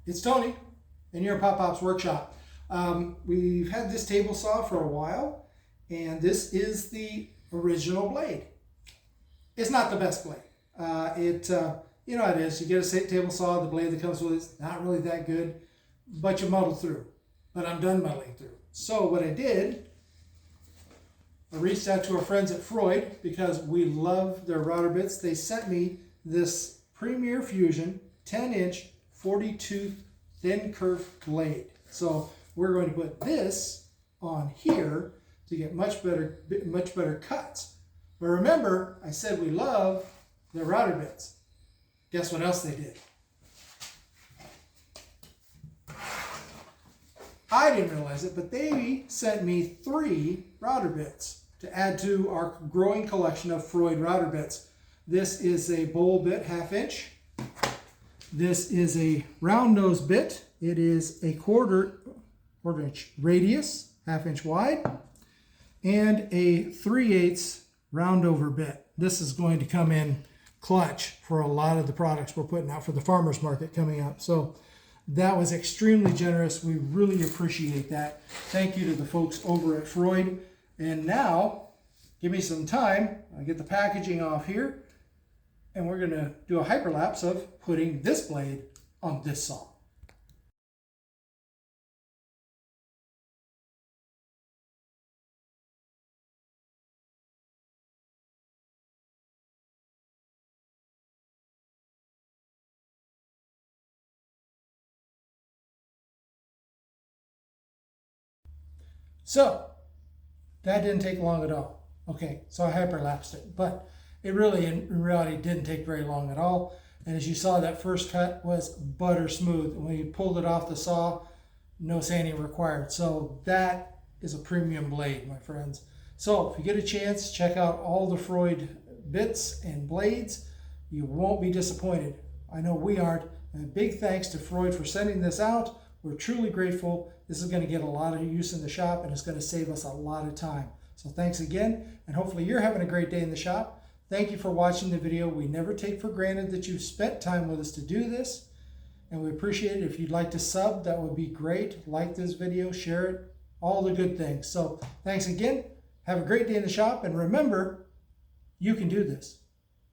It's Tony, and you're at Pop Pop's Workshop. We've had this table saw for a while, and this is the original blade. It's not the best blade. You know how it is. You get a table saw, the blade that comes with it's not really that good, but you muddle through. But I'm done muddling through. So what I did, I reached out to our friends at Freud because we love their router bits. They sent me this Premier Fusion 10-inch 40-tooth thin curved blade. So we're going to put this on here to get much better cuts. But remember, I said we love the router bits. Guess what else they did? I didn't realize it, but they sent me 3 router bits to add to our growing collection of Freud router bits. This is a bowl bit 1/2 inch. This is a round nose bit. It is a quarter inch radius, 1/2 inch wide, and a 3/8 round over bit. This is going to come in clutch for a lot of the products we're putting out for the farmers market coming up. So that was extremely generous. We really appreciate that. Thank you to the folks over at Freud. And now, give me some time. I'll get the packaging off here, and we're going to do a hyperlapse of putting this blade on this saw. So that didn't take long at all. Okay, so I hyperlapsed it, but it really, in reality, didn't take very long at all. And as you saw, that first cut was butter smooth. When you pulled it off the saw, no sanding required. So that is a premium blade, my friends. So if you get a chance, check out all the Freud bits and blades. You won't be disappointed. I know we aren't. And a big thanks to Freud for sending this out. We're truly grateful. This is going to get a lot of use in the shop, and it's going to save us a lot of time. So thanks again, and hopefully you're having a great day in the shop. Thank you for watching the video. We never take for granted that you've spent time with us to do this, and we appreciate it. If you'd like to sub, that would be great. Like this video, share it, all the good things. So thanks again. Have a great day in the shop, and remember, you can do this.